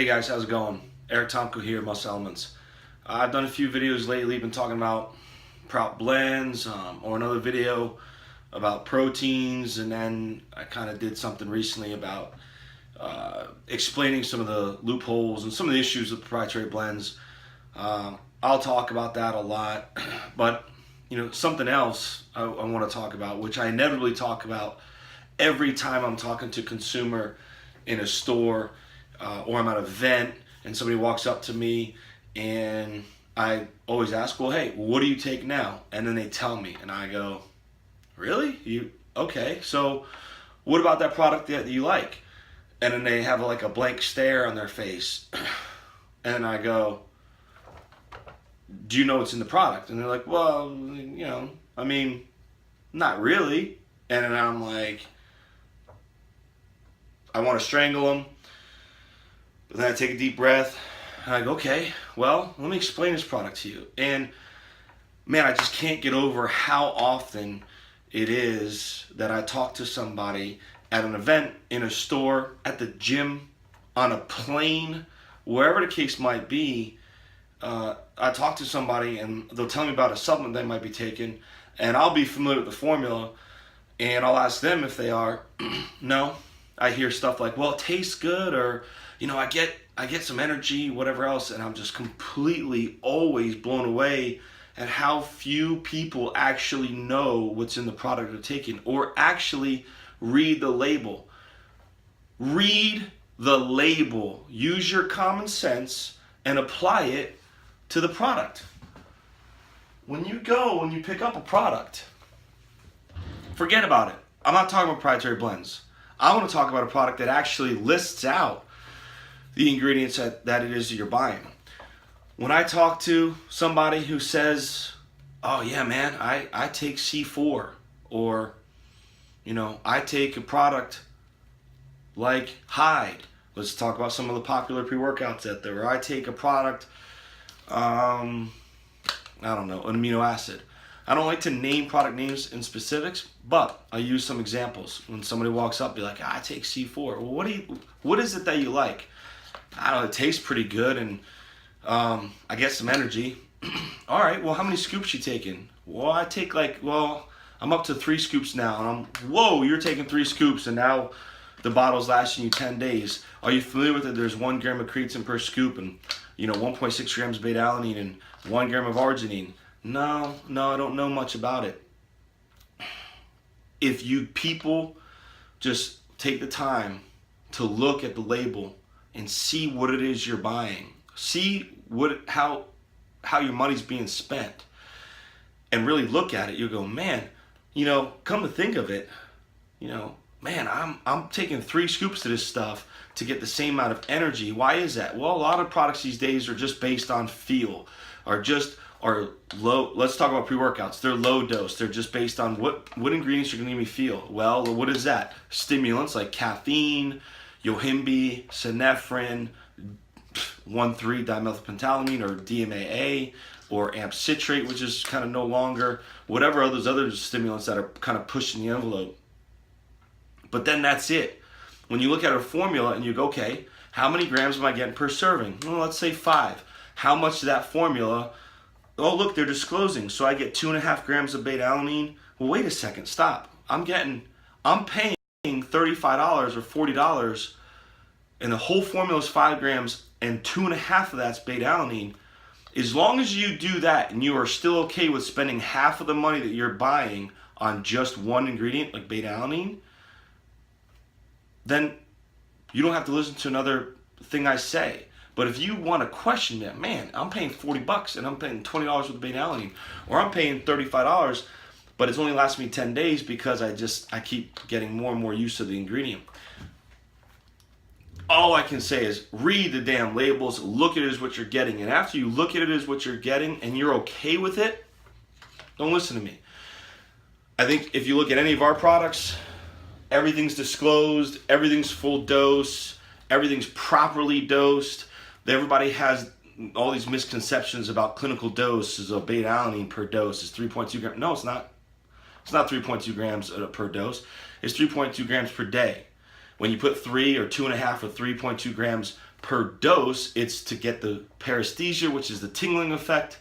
Hey guys, how's it going? Eric Tomko here, Muscle Elements. I've done a few videos lately, been talking about blends, or another video about proteins, and then I kind of did something recently about explaining some of the loopholes and some of the issues with proprietary blends. I'll talk about that a lot, but something else I want to talk about, which I inevitably talk about every time I'm talking to a consumer in a store, or I'm at an event and somebody walks up to me, and I always ask, well, hey, what do you take now? And then they tell me, and I go, really? Okay, so what about that product that you like? And then they have like a blank stare on their face. And I go, do you know what's in the product? And they're like, well, not really. And then I'm like, I want to strangle them. But then I take a deep breath, and I go, okay, well, let me explain this product to you. And man, I just can't get over how often it is that I talk to somebody at an event, in a store, at the gym, on a plane, wherever the case might be. I talk to somebody and they'll tell me about a supplement they might be taking, and I'll be familiar with the formula, and I'll ask them if they are. No. I hear stuff like, well, it tastes good, or I get some energy, whatever else, and I'm just completely always blown away at how few people actually know what's in the product they're taking, or actually read the label. Read the label. Use your common sense and apply it to the product. When you pick up a product, forget about it. I'm not talking about proprietary blends. I want to talk about a product that actually lists out the ingredients that it is that you're buying. When I talk to somebody who says, oh yeah, man, I take C4, or I take a product like Hide. Let's talk about some of the popular pre-workouts out there. Or I take a product, an amino acid. I don't like to name product names in specifics, but I use some examples. When somebody walks up, be like, I take C4. Well, what is it that you like? I don't know, it tastes pretty good, and I get some energy. All right, well, how many scoops you taking? Well, I take I'm up to 3 scoops now, and whoa, you're taking 3 scoops, and now the bottle's lasting you 10 days. Are you familiar with it? There's 1 gram of creatine per scoop, and 1.6 grams of beta-alanine, and 1 gram of arginine. No, I don't know much about it. If you people just take the time to look at the label and see what it is you're buying, see how your money's being spent, and really look at it, you'll go, man, come to think of it, man, I'm taking 3 scoops of this stuff to get the same amount of energy. Why is that? Well, a lot of products these days are just based on feel, are low. Let's talk about pre-workouts. They're low dose. They're just based on what ingredients are going to make me feel. Well, what is that? Stimulants like caffeine, yohimbe, synephrine, 1,3-dimethylpentalaminate, or DMAA, or amp citrate, which is kind of no longer, whatever those other stimulants that are kind of pushing the envelope. But then that's it. When you look at a formula and you go, okay, how many grams am I getting per serving? Well, let's say 5. How much of that formula? Oh, look, they're disclosing. So I get 2.5 grams of beta-alanine. Well, wait a second, stop. I'm paying $35 or $40, and the whole formula is 5 grams, and 2.5 of that's beta-alanine. As long as you do that and you are still okay with spending half of the money that you're buying on just one ingredient like beta-alanine, then you don't have to listen to another thing I say. But if you want to question that, man, I'm paying $40 and I'm paying $20 with beta-alanine, or I'm paying $35, but it's only lasting me 10 days because I keep getting more and more used to the ingredient. All I can say is read the damn labels, look at it as what you're getting, and after you look at it as what you're getting and you're okay with it, don't listen to me. I think if you look at any of our products, everything's disclosed, everything's full dose, everything's properly dosed. Everybody has all these misconceptions about clinical doses of beta-alanine per dose is 3.2 grams. No, it's not. It's not 3.2 grams per dose. It's 3.2 grams per day. When you put 3 or 2.5 or 3.2 grams per dose, it's to get the paresthesia, which is the tingling effect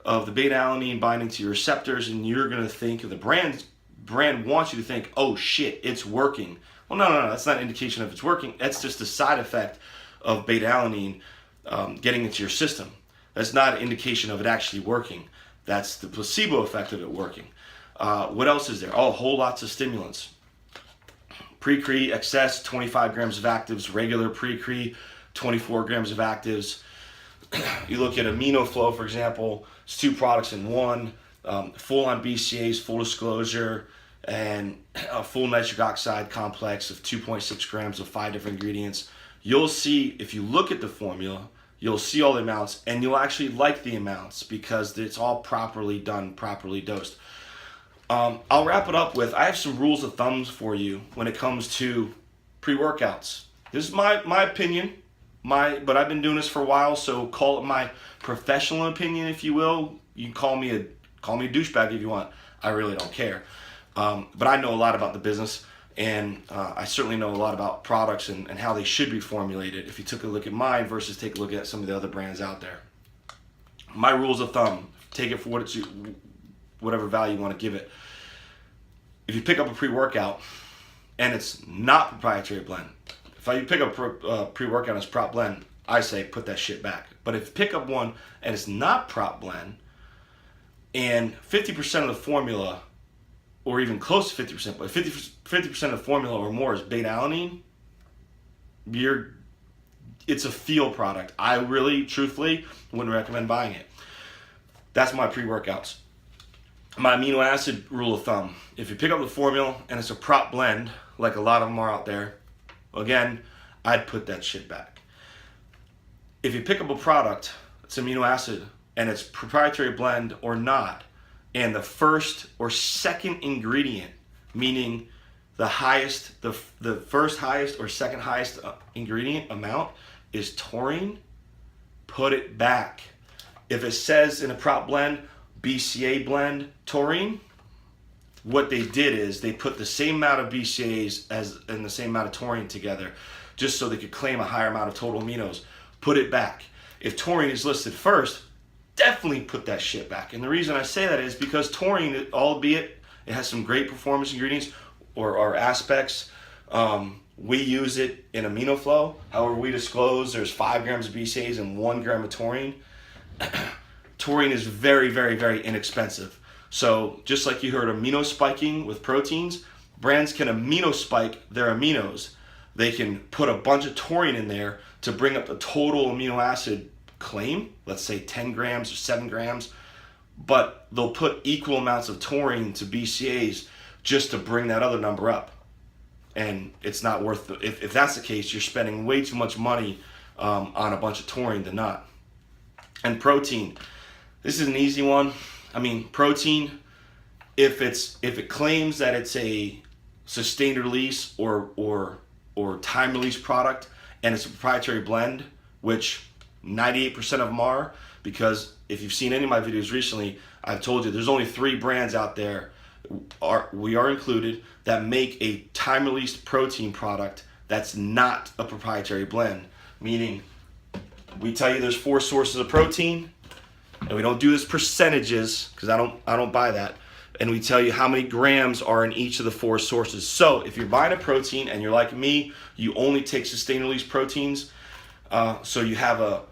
of the beta-alanine binding to your receptors, and you're going to think, the brand wants you to think, oh shit, it's working. Well, no, that's not an indication of it's working. That's just a side effect of beta-alanine getting into your system. That's not an indication of it actually working. That's the placebo effect of it working. What else is there? Oh, whole lots of stimulants. Pre-Cre excess, 25 grams of actives. Regular Pre-Cre, 24 grams of actives. You look at Amino Flow, for example, it's 2 products in one. Full on BCAs, full disclosure, and a full nitric oxide complex of 2.6 grams of 5 different ingredients. You'll see, if you look at the formula, you'll see all the amounts, and you'll actually like the amounts because it's all properly done, properly dosed. I'll wrap it up with, I have some rules of thumbs for you when it comes to pre-workouts. This is my opinion, but I've been doing this for a while, so call it my professional opinion, if you will. You can call me a douchebag if you want. I really don't care. But I know a lot about the business, and I certainly know a lot about products and how they should be formulated if you took a look at mine versus take a look at some of the other brands out there. My rules of thumb, take it for what it's, whatever value you want to give it. If you pick up a pre-workout and it's not proprietary blend, if you pick up a pre-workout and it's prop blend, I say put that shit back. But if you pick up one and it's not prop blend and 50% of the formula, or even close to 50%, but 50% of the formula or more is beta-alanine, it's a feel product. I really, truthfully, wouldn't recommend buying it. That's my pre-workouts. My amino acid rule of thumb, if you pick up the formula and it's a prop blend, like a lot of them are out there, again, I'd put that shit back. If you pick up a product, it's amino acid, and it's proprietary blend or not, and the first or second ingredient, meaning the highest, the first highest or second highest ingredient amount is taurine, put it back. If it says in a prop blend, BCA blend taurine, what they did is they put the same amount of BCAs and the same amount of taurine together just so they could claim a higher amount of total aminos. Put it back. If taurine is listed first, definitely put that shit back. And the reason I say that is because taurine, albeit it has some great performance ingredients or aspects, we use it in Amino Flow. However, we disclose there's 5 grams of BCAs and 1 gram of taurine. Taurine is very, very, very inexpensive. So just like you heard amino spiking with proteins, brands can amino spike their aminos. They can put a bunch of taurine in there to bring up the total amino acid claim, let's say 10 grams or 7 grams, but they'll put equal amounts of taurine to BCAs just to bring that other number up. And it's not worth it. If that's the case, you're spending way too much money on a bunch of taurine to not. And protein, this is an easy one. I mean, protein, if it claims that it's a sustained release or time release product and it's a proprietary blend, which 98% of them are, because if you've seen any of my videos recently, I've told you there's only 3 brands out there, we are included, that make a time released protein product that's not a proprietary blend. Meaning, we tell you there's 4 sources of protein, and we don't do this percentages because I don't buy that. And we tell you how many grams are in each of the 4 sources. So if you're buying a protein and you're like me, you only take sustained release proteins, so you have a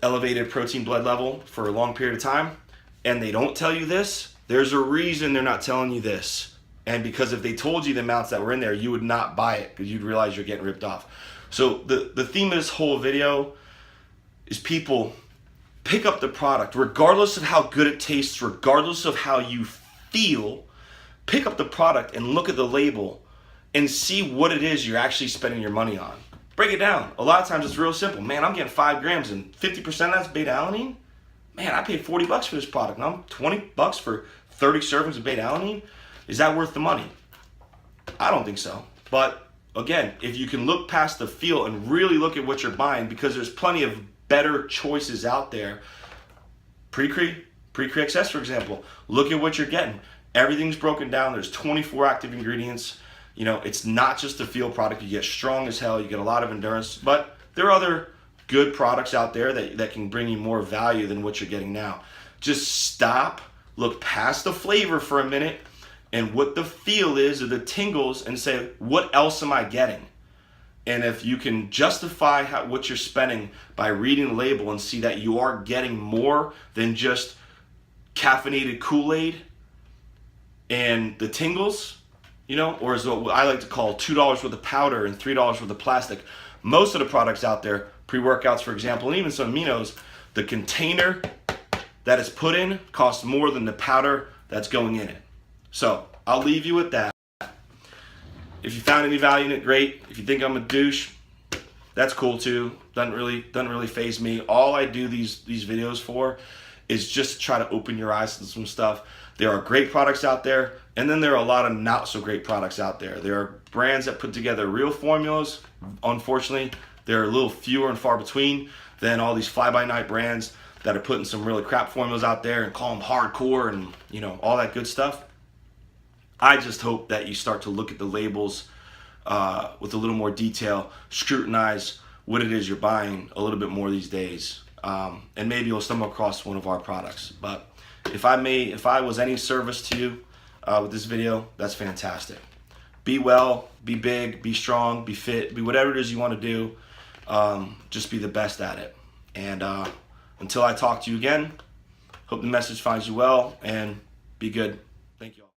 elevated protein blood level for a long period of time, and they don't tell you this, there's a reason they're not telling you this. And because if they told you the amounts that were in there, you would not buy it because you'd realize you're getting ripped off. So the theme of this whole video is people pick up the product, regardless of how good it tastes, regardless of how you feel, pick up the product and look at the label and see what it is you're actually spending your money on. Break it down. A lot of times it's real simple. Man, I'm getting 5 grams and 50% of that's beta-alanine. Man, I paid $40 for this product. Now I'm $20 for 30 servings of beta-alanine. Is that worth the money? I don't think so. But again, if you can look past the feel and really look at what you're buying, because there's plenty of better choices out there. Pre-Cre XS, for example. Look at what you're getting. Everything's broken down. There's 24 active ingredients. You know, it's not just a feel product. You get strong as hell. You get a lot of endurance. But there are other good products out there that can bring you more value than what you're getting now. Just stop, look past the flavor for a minute and what the feel is or the tingles, and say, what else am I getting? And if you can justify what you're spending by reading the label and see that you are getting more than just caffeinated Kool-Aid and the tingles, you know, or is what I like to call $2 worth of powder and $3 worth of plastic. Most of the products out there, pre-workouts for example, and even some aminos, the container that is put in costs more than the powder that's going in it. So I'll leave you with that. If you found any value in it, great. If you think I'm a douche, that's cool too. Doesn't really faze me. All I do these videos for is just try to open your eyes to some stuff. There are great products out there, and then there are a lot of not so great products out there. There are brands that put together real formulas. Unfortunately, they're a little fewer and far between than all these fly-by-night brands that are putting some really crap formulas out there and call them hardcore and, you know, all that good stuff. I just hope that you start to look at the labels with a little more detail, scrutinize what it is you're buying a little bit more these days, and maybe you'll stumble across one of our products. But if I was any service to you with this video, that's fantastic. Be well, be big, be strong, be fit, be whatever it is you want to do. Just be the best at it. And until I talk to you again, hope the message finds you well, and be good. Thank you all.